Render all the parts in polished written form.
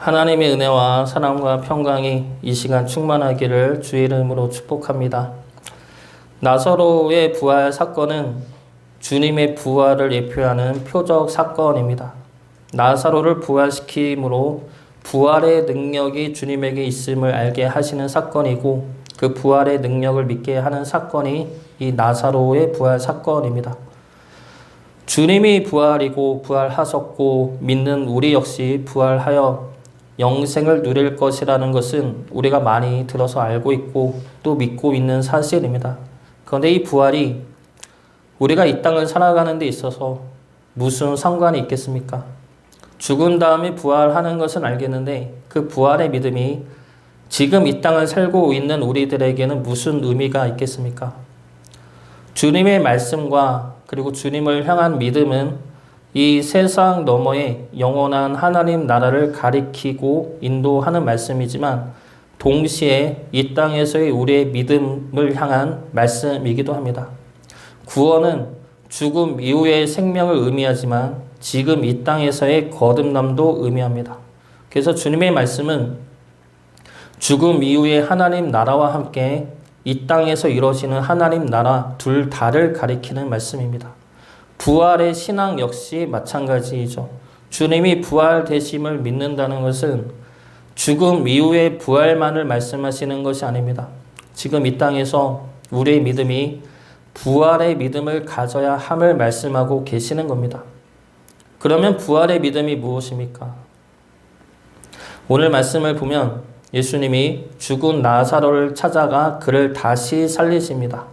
하나님의 은혜와 사랑과 평강이 이 시간 충만하기를 주의 이름으로 축복합니다. 나사로의 부활 사건은 주님의 부활을 예표하는 표적 사건입니다. 나사로를 부활시킴으로 부활의 능력이 주님에게 있음을 알게 하시는 사건이고, 그 부활의 능력을 믿게 하는 사건이 이 나사로의 부활 사건입니다. 주님이 부활이고 부활하셨고 믿는 우리 역시 부활하여 영생을 누릴 것이라는 것은 우리가 많이 들어서 알고 있고 또 믿고 있는 사실입니다. 그런데 이 부활이 우리가 이 땅을 살아가는 데 있어서 무슨 상관이 있겠습니까? 죽은 다음에 부활하는 것은 알겠는데 그 부활의 믿음이 지금 이 땅을 살고 있는 우리들에게는 무슨 의미가 있겠습니까? 주님의 말씀과 그리고 주님을 향한 믿음은 이 세상 너머의 영원한 하나님 나라를 가리키고 인도하는 말씀이지만 동시에 이 땅에서의 우리의 믿음을 향한 말씀이기도 합니다. 구원은 죽음 이후의 생명을 의미하지만 지금 이 땅에서의 거듭남도 의미합니다. 그래서 주님의 말씀은 죽음 이후의 하나님 나라와 함께 이 땅에서 이루어지는 하나님 나라 둘 다를 가리키는 말씀입니다. 부활의 신앙 역시 마찬가지이죠. 주님이 부활되심을 믿는다는 것은 죽음 이후의 부활만을 말씀하시는 것이 아닙니다. 지금 이 땅에서 우리의 믿음이 부활의 믿음을 가져야 함을 말씀하고 계시는 겁니다. 그러면 부활의 믿음이 무엇입니까? 오늘 말씀을 보면 예수님이 죽은 나사로를 찾아가 그를 다시 살리십니다.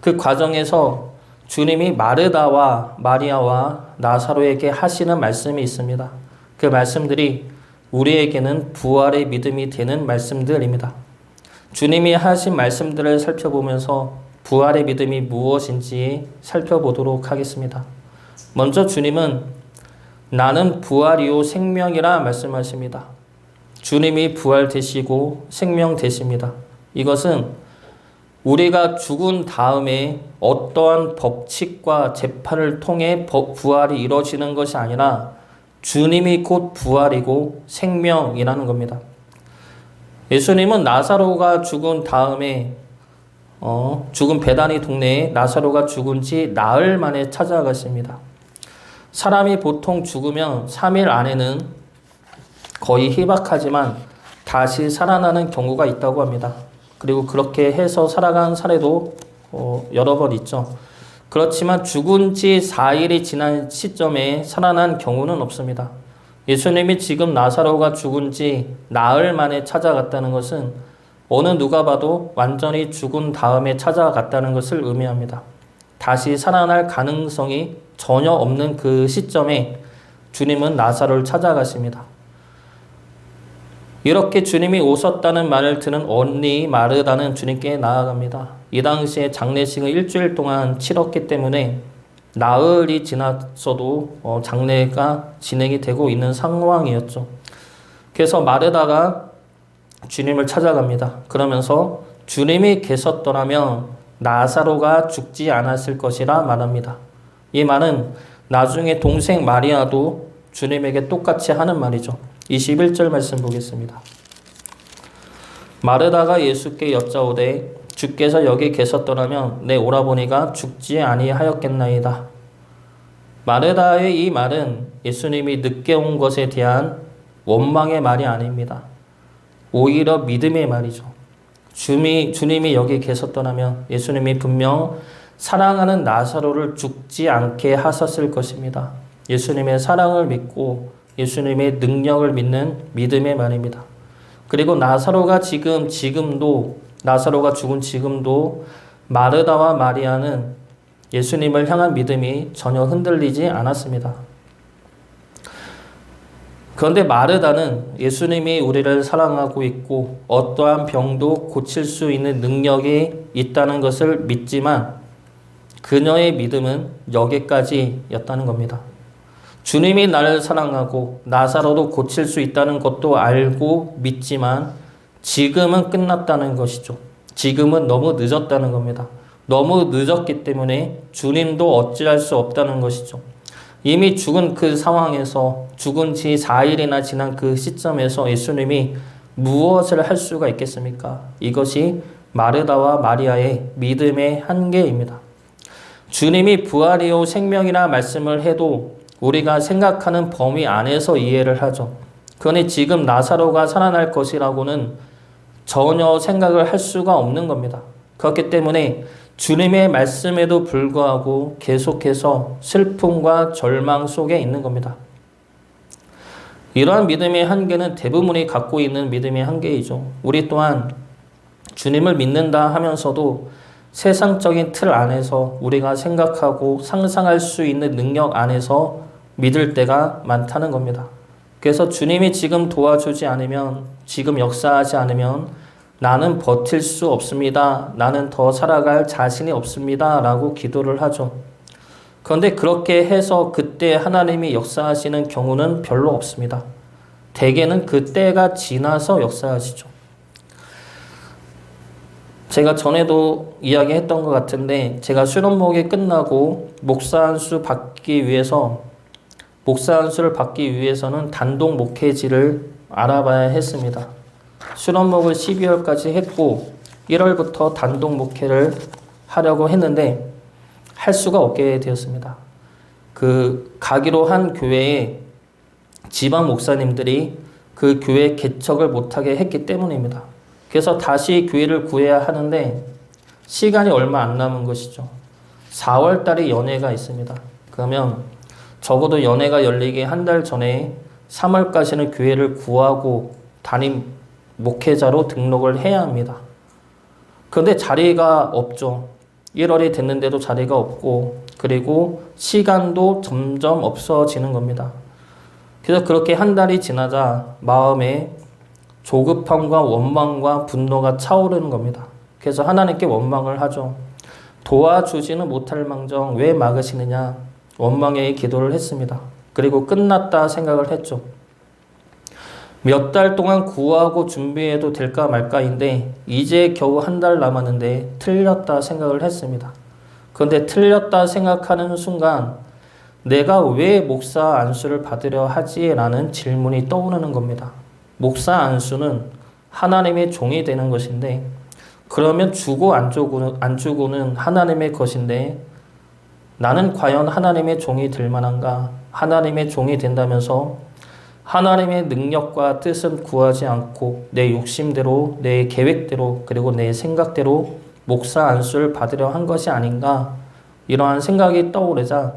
그 과정에서 주님이 마르다와 마리아와 나사로에게 하시는 말씀이 있습니다. 그 말씀들이 우리에게는 부활의 믿음이 되는 말씀들입니다. 주님이 하신 말씀들을 살펴보면서 부활의 믿음이 무엇인지 살펴보도록 하겠습니다. 먼저 주님은 나는 부활이요 생명이라 말씀하십니다. 주님이 부활되시고 생명되십니다. 이것은 우리가 죽은 다음에 어떠한 법칙과 재판을 통해 부활이 이루어지는 것이 아니라 주님이 곧 부활이고 생명이라는 겁니다. 예수님은 나사로가 죽은 다음에 죽은 베다니 동네에 나사로가 죽은 지 나흘 만에 찾아가십니다. 사람이 보통 죽으면 3일 안에는 거의 희박하지만 다시 살아나는 경우가 있다고 합니다. 그리고 그렇게 해서 살아간 사례도 여러 번 있죠. 그렇지만 죽은 지 4일이 지난 시점에 살아난 경우는 없습니다. 예수님이 지금 나사로가 죽은 지 나흘 만에 찾아갔다는 것은 어느 누가 봐도 완전히 죽은 다음에 찾아갔다는 것을 의미합니다. 다시 살아날 가능성이 전혀 없는 그 시점에 주님은 나사로를 찾아가십니다. 이렇게 주님이 오셨다는 말을 들은 언니 마르다는 주님께 나아갑니다. 이 당시에 장례식을 일주일 동안 치렀기 때문에 나흘이 지났어도 장례가 진행이 되고 있는 상황이었죠. 그래서 마르다가 주님을 찾아갑니다. 그러면서 주님이 계셨더라면 나사로가 죽지 않았을 것이라 말합니다. 이 말은 나중에 동생 마리아도 주님에게 똑같이 하는 말이죠. 21절 말씀 보겠습니다. 마르다가 예수께 여짜오되 주께서 여기 계셨더라면 내 오라버니가 죽지 아니하였겠나이다. 마르다의 이 말은 예수님이 늦게 온 것에 대한 원망의 말이 아닙니다. 오히려 믿음의 말이죠. 주님이 여기 계셨더라면 예수님이 분명 사랑하는 나사로를 죽지 않게 하셨을 것입니다. 예수님의 사랑을 믿고 예수님의 능력을 믿는 믿음의 말입니다. 그리고 나사로가 나사로가 죽은 지금도 마르다와 마리아는 예수님을 향한 믿음이 전혀 흔들리지 않았습니다. 그런데 마르다는 예수님이 우리를 사랑하고 있고 어떠한 병도 고칠 수 있는 능력이 있다는 것을 믿지만 그녀의 믿음은 여기까지였다는 겁니다. 주님이 나를 사랑하고 나사로도 고칠 수 있다는 것도 알고 믿지만 지금은 끝났다는 것이죠. 지금은 너무 늦었다는 겁니다. 너무 늦었기 때문에 주님도 어찌할 수 없다는 것이죠. 이미 죽은 그 상황에서 죽은 지 4일이나 지난 그 시점에서 예수님이 무엇을 할 수가 있겠습니까? 이것이 마르다와 마리아의 믿음의 한계입니다. 주님이 부활이요 생명이라 말씀을 해도 우리가 생각하는 범위 안에서 이해를 하죠. 그러니 지금 나사로가 살아날 것이라고는 전혀 생각을 할 수가 없는 겁니다. 그렇기 때문에 주님의 말씀에도 불구하고 계속해서 슬픔과 절망 속에 있는 겁니다. 이러한 믿음의 한계는 대부분이 갖고 있는 믿음의 한계이죠. 우리 또한 주님을 믿는다 하면서도 세상적인 틀 안에서 우리가 생각하고 상상할 수 있는 능력 안에서 믿을 때가 많다는 겁니다. 그래서 주님이 지금 도와주지 않으면, 지금 역사하지 않으면 나는 버틸 수 없습니다. 나는 더 살아갈 자신이 없습니다. 라고 기도를 하죠. 그런데 그렇게 해서 그때 하나님이 역사하시는 경우는 별로 없습니다. 대개는 그 때가 지나서 역사하시죠. 제가 전에도 이야기했던 것 같은데, 제가 수련목이 끝나고 목사 안수 받기 위해서, 목사 안수를 받기 위해서는 단독 목회지를 알아봐야 했습니다. 수련목을 12월까지 했고 1월부터 단독 목회를 하려고 했는데 할 수가 없게 되었습니다. 가기로 한 교회에 지방 목사님들이 그 교회 개척을 못하게 했기 때문입니다. 그래서 다시 교회를 구해야 하는데 시간이 얼마 안 남은 것이죠. 4월 달에 연회가 있습니다. 그러면 적어도 연회가 열리기 한 달 전에 3월까지는 교회를 구하고 담임 목회자로 등록을 해야 합니다. 그런데 자리가 없죠. 1월이 됐는데도 자리가 없고, 그리고 시간도 점점 없어지는 겁니다. 그래서 그렇게 한 달이 지나자 마음에 조급함과 원망과 분노가 차오르는 겁니다. 그래서 하나님께 원망을 하죠. 도와주지는 못할 망정 왜 막으시느냐, 원망의 기도를 했습니다. 그리고 끝났다 생각을 했죠. 몇 달 동안 구하고 준비해도 될까 말까인데 이제 겨우 한 달 남았는데 틀렸다 생각을 했습니다. 그런데 틀렸다 생각하는 순간 내가 왜 목사 안수를 받으려 하지? 라는 질문이 떠오르는 겁니다. 목사 안수는 하나님의 종이 되는 것인데, 그러면 주고 안 주고는 하나님의 것인데 나는 과연 하나님의 종이 될 만한가? 하나님의 종이 된다면서 하나님의 능력과 뜻은 구하지 않고 내 욕심대로, 내 계획대로, 그리고 내 생각대로 목사 안수를 받으려 한 것이 아닌가? 이러한 생각이 떠오르자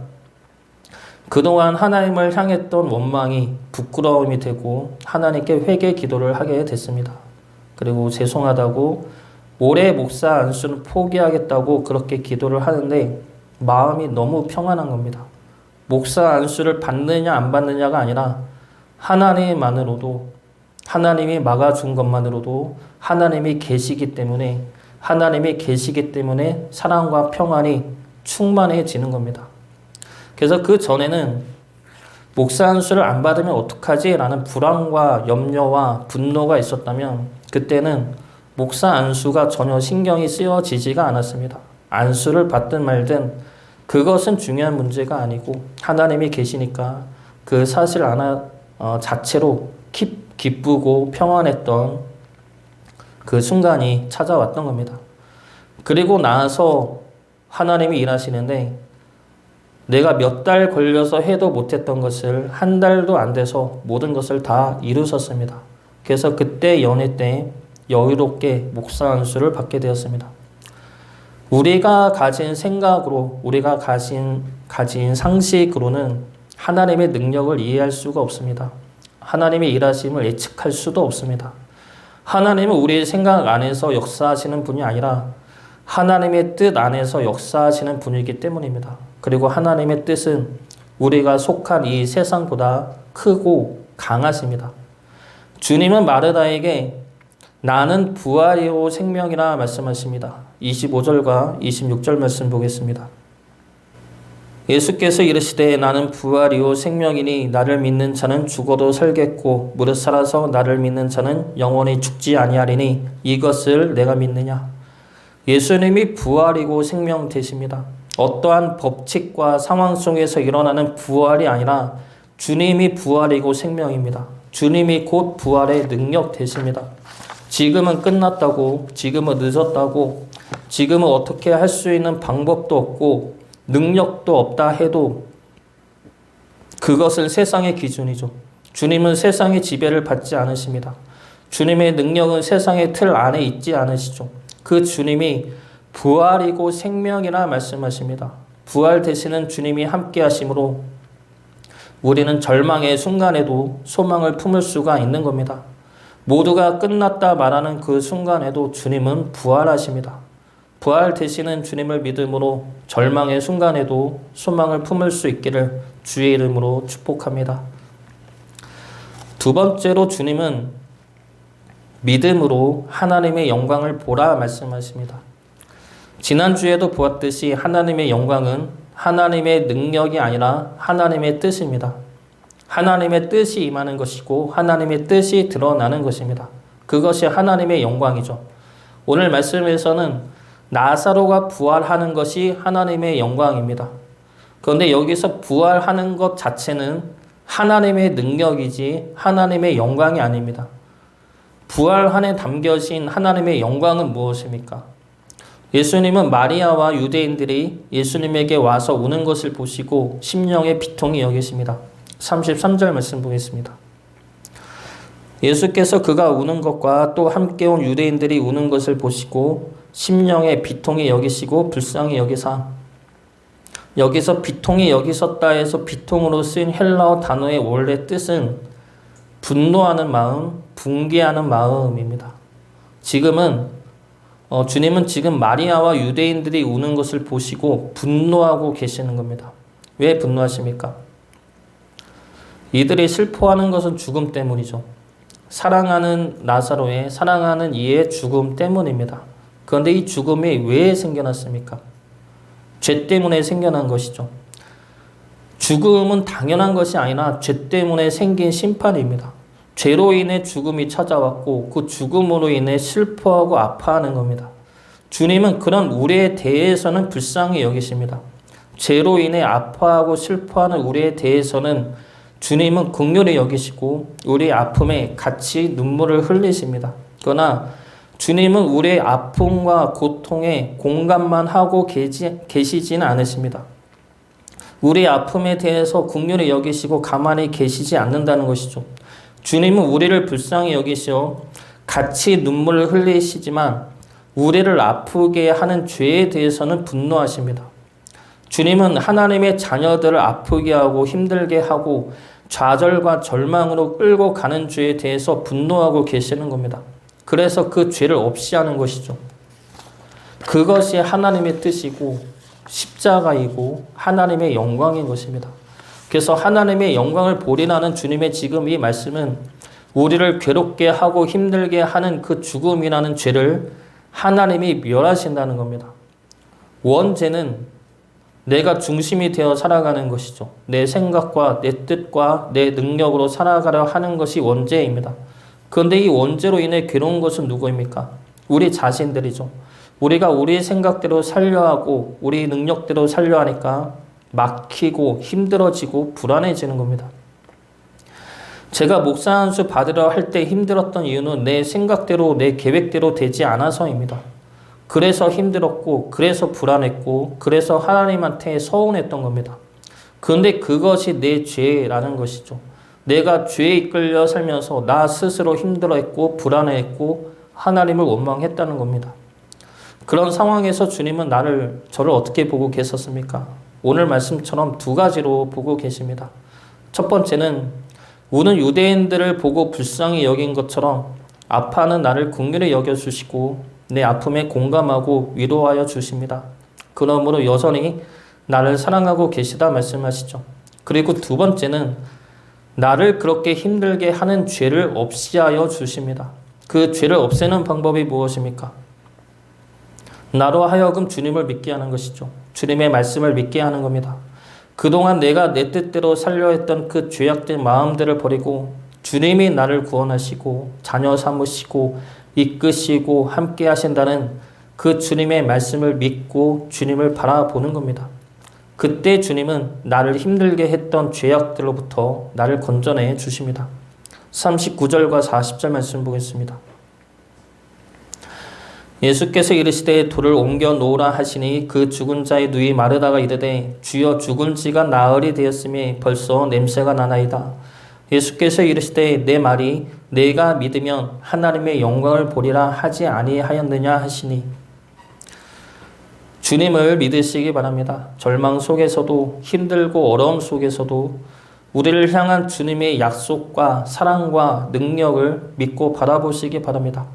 그동안 하나님을 향했던 원망이 부끄러움이 되고 하나님께 회개 기도를 하게 됐습니다. 그리고 죄송하다고 올해 목사 안수는 포기하겠다고 그렇게 기도를 하는데 마음이 너무 평안한 겁니다. 목사 안수를 받느냐 안 받느냐가 아니라 하나님만으로도, 하나님이 막아준 것만으로도 하나님이 계시기 때문에, 하나님이 계시기 때문에 사랑과 평안이 충만해지는 겁니다. 그래서 그 전에는 목사 안수를 안 받으면 어떡하지? 라는 불안과 염려와 분노가 있었다면 그때는 목사 안수가 전혀 신경이 쓰여지지가 않았습니다. 안수를 받든 말든 그것은 중요한 문제가 아니고 하나님이 계시니까 그 사실 자체로 기쁘고 평안했던 그 순간이 찾아왔던 겁니다. 그리고 나서 하나님이 일하시는데 내가 몇 달 걸려서 해도 못했던 것을 한 달도 안 돼서 모든 것을 다 이루셨습니다. 그래서 그때 연회 때 여유롭게 목사 안수를 받게 되었습니다. 우리가 가진 생각으로, 우리가 가진 상식으로는 하나님의 능력을 이해할 수가 없습니다. 하나님의 일하심을 예측할 수도 없습니다. 하나님은 우리의 생각 안에서 역사하시는 분이 아니라 하나님의 뜻 안에서 역사하시는 분이기 때문입니다. 그리고 하나님의 뜻은 우리가 속한 이 세상보다 크고 강하십니다. 주님은 마르다에게 나는 부활이요 생명이라 말씀하십니다. 25절과 26절 말씀 보겠습니다. 예수께서 이르시되 나는 부활이요 생명이니 나를 믿는 자는 죽어도 살겠고 무릇 살아서 나를 믿는 자는 영원히 죽지 아니하리니 이것을 내가 믿느냐. 예수님이 부활이고 생명 되십니다. 어떠한 법칙과 상황 속에서 일어나는 부활이 아니라 주님이 부활이고 생명입니다. 주님이 곧 부활의 능력 되십니다. 지금은 끝났다고, 지금은 늦었다고, 지금은 어떻게 할 수 있는 방법도 없고 능력도 없다 해도 그것은 세상의 기준이죠. 주님은 세상의 지배를 받지 않으십니다. 주님의 능력은 세상의 틀 안에 있지 않으시죠. 그 주님이 부활이고 생명이라 말씀하십니다. 부활 되시는 주님이 함께 하심으로 우리는 절망의 순간에도 소망을 품을 수가 있는 겁니다. 모두가 끝났다 말하는 그 순간에도 주님은 부활하십니다. 부활 되시는 주님을 믿음으로 절망의 순간에도 소망을 품을 수 있기를 주의 이름으로 축복합니다. 두 번째로 주님은 믿음으로 하나님의 영광을 보라 말씀하십니다. 지난주에도 보았듯이 하나님의 영광은 하나님의 능력이 아니라 하나님의 뜻입니다. 하나님의 뜻이 임하는 것이고 하나님의 뜻이 드러나는 것입니다. 그것이 하나님의 영광이죠. 오늘 말씀에서는 나사로가 부활하는 것이 하나님의 영광입니다. 그런데 여기서 부활하는 것 자체는 하나님의 능력이지 하나님의 영광이 아닙니다. 부활 안에 담겨진 하나님의 영광은 무엇입니까? 예수님은 마리아와 유대인들이 예수님에게 와서 우는 것을 보시고 심령의 비통이 여기십니다. 33절 말씀 보겠습니다. 예수께서 그가 우는 것과 또 함께 온 유대인들이 우는 것을 보시고 심령의 비통이 여기시고 불쌍히 여기사. 여기서 비통이 여기셨다 해서 비통으로 쓰인 헬라어 단어의 원래 뜻은 분노하는 마음, 분개하는 마음입니다. 주님은 지금 마리아와 유대인들이 우는 것을 보시고 분노하고 계시는 겁니다. 왜 분노하십니까? 이들이 슬퍼하는 것은 죽음 때문이죠. 사랑하는 나사로의, 사랑하는 이의 죽음 때문입니다. 그런데 이 죽음이 왜 생겨났습니까? 죄 때문에 생겨난 것이죠. 죽음은 당연한 것이 아니라 죄 때문에 생긴 심판입니다. 죄로 인해 죽음이 찾아왔고 그 죽음으로 인해 슬퍼하고 아파하는 겁니다. 주님은 그런 우리에 대해서는 불쌍히 여기십니다. 죄로 인해 아파하고 슬퍼하는 우리에 대해서는 주님은 긍휼히 여기시고 우리의 아픔에 같이 눈물을 흘리십니다. 그러나 주님은 우리의 아픔과 고통에 공감만 하고 계시지는 않으십니다. 우리의 아픔에 대해서 긍휼히 여기시고 가만히 계시지 않는다는 것이죠. 주님은 우리를 불쌍히 여기시어 같이 눈물을 흘리시지만 우리를 아프게 하는 죄에 대해서는 분노하십니다. 주님은 하나님의 자녀들을 아프게 하고 힘들게 하고 좌절과 절망으로 끌고 가는 죄에 대해서 분노하고 계시는 겁니다. 그래서 그 죄를 없이 하는 것이죠. 그것이 하나님의 뜻이고 십자가이고 하나님의 영광인 것입니다. 그래서 하나님의 영광을 보리라는 주님의 지금 이 말씀은 우리를 괴롭게 하고 힘들게 하는 그 죽음이라는 죄를 하나님이 멸하신다는 겁니다. 원죄는 내가 중심이 되어 살아가는 것이죠. 내 생각과 내 뜻과 내 능력으로 살아가려 하는 것이 원죄입니다. 그런데 이 원죄로 인해 괴로운 것은 누구입니까? 우리 자신들이죠. 우리가 우리 생각대로 살려 하고 우리 능력대로 살려 하니까 막히고 힘들어지고 불안해지는 겁니다. 제가 목사 한 수 받으려 할 때 힘들었던 이유는 내 생각대로 내 계획대로 되지 않아서입니다. 그래서 힘들었고 그래서 불안했고 그래서 하나님한테 서운했던 겁니다. 그런데 그것이 내 죄라는 것이죠. 내가 죄에 이끌려 살면서 나 스스로 힘들어했고 불안해했고 하나님을 원망했다는 겁니다. 그런 상황에서 주님은 저를 어떻게 보고 계셨습니까? 오늘 말씀처럼 두 가지로 보고 계십니다. 첫 번째는 우는 유대인들을 보고 불쌍히 여긴 것처럼 아파하는 나를 긍휼히 여겨주시고 내 아픔에 공감하고 위로하여 주십니다. 그러므로 여전히 나를 사랑하고 계시다 말씀하시죠. 그리고 두 번째는 나를 그렇게 힘들게 하는 죄를 없이 하여 주십니다. 그 죄를 없애는 방법이 무엇입니까? 나로 하여금 주님을 믿게 하는 것이죠. 주님의 말씀을 믿게 하는 겁니다. 그동안 내가 내 뜻대로 살려 했던 그 죄악된 마음들을 버리고 주님이 나를 구원하시고 자녀 삼으시고 이끄시고 함께 하신다는 그 주님의 말씀을 믿고 주님을 바라보는 겁니다. 그때 주님은 나를 힘들게 했던 죄악들로부터 나를 건져내 주십니다. 39절과 40절 말씀 보겠습니다. 예수께서 이르시되 돌을 옮겨 놓으라 하시니 그 죽은 자의 누이 마르다가 이르되 주여 죽은 지가 나흘이 되었으니 벌써 냄새가 나나이다. 예수께서 이르시되 내 말이 내가 믿으면 하나님의 영광을 보리라 하지 아니하였느냐 하시니 주님을 믿으시기 바랍니다. 절망 속에서도 힘들고 어려움 속에서도 우리를 향한 주님의 약속과 사랑과 능력을 믿고 바라보시기 바랍니다.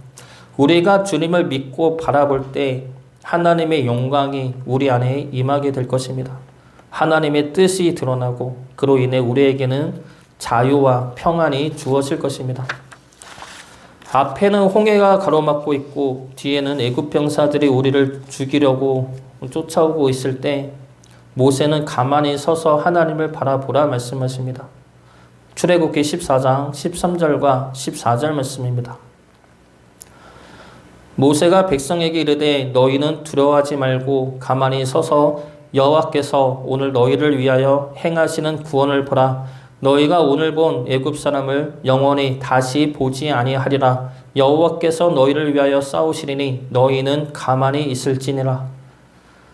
우리가 주님을 믿고 바라볼 때 하나님의 영광이 우리 안에 임하게 될 것입니다. 하나님의 뜻이 드러나고 그로 인해 우리에게는 자유와 평안이 주어질 것입니다. 앞에는 홍해가 가로막고 있고 뒤에는 애굽 병사들이 우리를 죽이려고 쫓아오고 있을 때 모세는 가만히 서서 하나님을 바라보라 말씀하십니다. 출애굽기 14장 13절과 14절 말씀입니다. 모세가 백성에게 이르되 너희는 두려워하지 말고 가만히 서서 여호와께서 오늘 너희를 위하여 행하시는 구원을 보라. 너희가 오늘 본 애굽 사람을 영원히 다시 보지 아니하리라. 여호와께서 너희를 위하여 싸우시리니 너희는 가만히 있을지니라.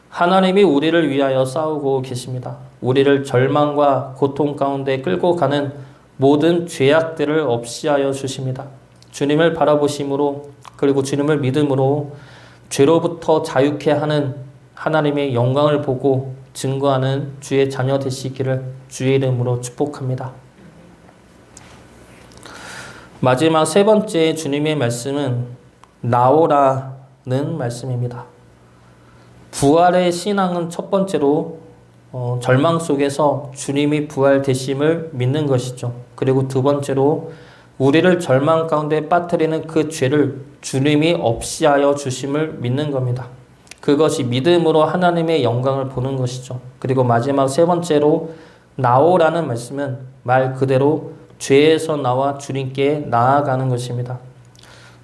하나님이 우리를 위하여 싸우고 계십니다. 우리를 절망과 고통 가운데 끌고 가는 모든 죄악들을 없이하여 주십니다. 주님을 바라보심으로 그리고 주님을 믿음으로 죄로부터 자유케 하는 하나님의 영광을 보고 증거하는 주의 자녀 되시기를 주의 이름으로 축복합니다. 마지막 세 번째 주님의 말씀은 나오라는 말씀입니다. 부활의 신앙은 첫 번째로 절망 속에서 주님이 부활되심을 믿는 것이죠. 그리고 두 번째로 우리를 절망 가운데 빠뜨리는 그 죄를 주님이 없이하여 주심을 믿는 겁니다. 그것이 믿음으로 하나님의 영광을 보는 것이죠. 그리고 마지막 세 번째로 나오라는 말씀은 말 그대로 죄에서 나와 주님께 나아가는 것입니다.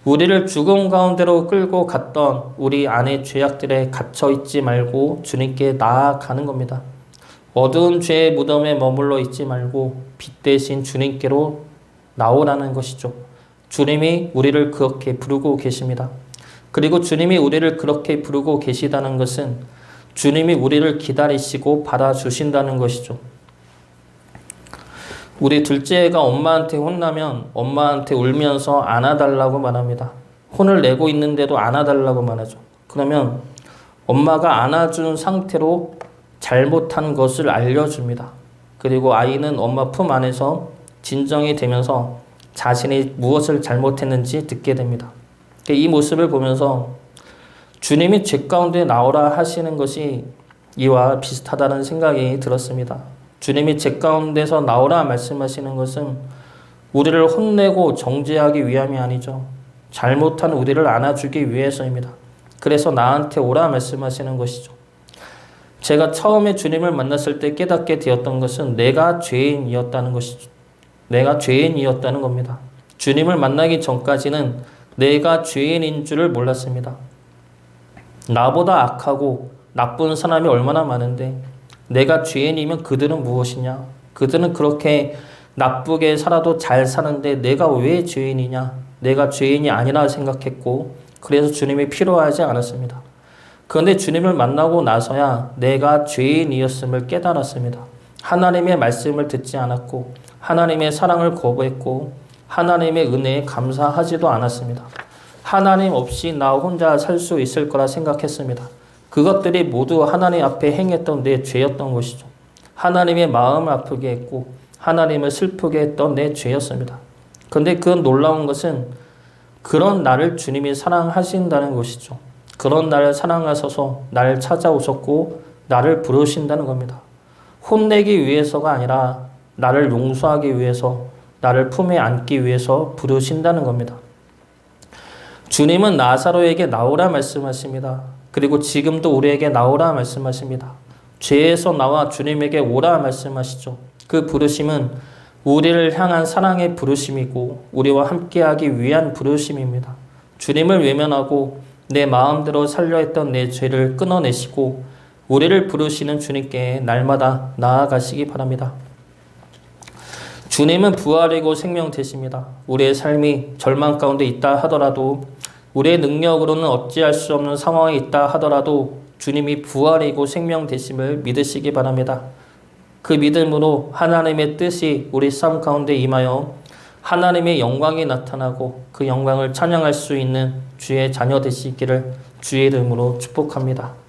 우리를 죽음 가운데로 끌고 갔던 우리 안의 죄악들에 갇혀 있지 말고 주님께 나아가는 겁니다. 어두운 죄의 무덤에 머물러 있지 말고 빛 대신 주님께로 나오라는 것이죠. 주님이 우리를 그렇게 부르고 계십니다. 그리고 주님이 우리를 그렇게 부르고 계시다는 것은 주님이 우리를 기다리시고 받아주신다는 것이죠. 우리 둘째가 엄마한테 혼나면 엄마한테 울면서 안아달라고 말합니다. 혼을 내고 있는데도 안아달라고 말하죠. 그러면 엄마가 안아준 상태로 잘못한 것을 알려줍니다. 그리고 아이는 엄마 품 안에서 진정이 되면서 자신이 무엇을 잘못했는지 듣게 됩니다. 이 모습을 보면서 주님이 죄 가운데 나오라 하시는 것이 이와 비슷하다는 생각이 들었습니다. 주님이 죄 가운데서 나오라 말씀하시는 것은 우리를 혼내고 정죄하기 위함이 아니죠. 잘못한 우리를 안아주기 위해서입니다. 그래서 나한테 오라 말씀하시는 것이죠. 제가 처음에 주님을 만났을 때 깨닫게 되었던 것은 내가 죄인이었다는 것이죠. 내가 죄인이었다는 겁니다. 주님을 만나기 전까지는 내가 죄인인 줄을 몰랐습니다. 나보다 악하고 나쁜 사람이 얼마나 많은데 내가 죄인이면 그들은 무엇이냐? 그들은 그렇게 나쁘게 살아도 잘 사는데 내가 왜 죄인이냐? 내가 죄인이 아니라 생각했고 그래서 주님이 필요하지 않았습니다. 그런데 주님을 만나고 나서야 내가 죄인이었음을 깨달았습니다. 하나님의 말씀을 듣지 않았고 하나님의 사랑을 거부했고 하나님의 은혜에 감사하지도 않았습니다. 하나님 없이 나 혼자 살 수 있을 거라 생각했습니다. 그것들이 모두 하나님 앞에 행했던 내 죄였던 것이죠. 하나님의 마음을 아프게 했고 하나님을 슬프게 했던 내 죄였습니다. 그런데 그 놀라운 것은 그런 나를 주님이 사랑하신다는 것이죠. 그런 나를 사랑하셔서 나를 찾아오셨고 나를 부르신다는 겁니다. 혼내기 위해서가 아니라 나를 용서하기 위해서 나를 품에 안기 위해서 부르신다는 겁니다. 주님은 나사로에게 나오라 말씀하십니다. 그리고 지금도 우리에게 나오라 말씀하십니다. 죄에서 나와 주님에게 오라 말씀하시죠. 그 부르심은 우리를 향한 사랑의 부르심이고 우리와 함께하기 위한 부르심입니다. 주님을 외면하고 내 마음대로 살려 했던 내 죄를 끊어내시고 우리를 부르시는 주님께 날마다 나아가시기 바랍니다. 주님은 부활이고 생명 되십니다. 우리의 삶이 절망 가운데 있다 하더라도, 우리의 능력으로는 어찌할 수 없는 상황에 있다 하더라도 주님이 부활이고 생명 되심을 믿으시기 바랍니다. 그 믿음으로 하나님의 뜻이 우리 삶 가운데 임하여 하나님의 영광이 나타나고 그 영광을 찬양할 수 있는 주의 자녀 되시기를 주의 이름으로 축복합니다.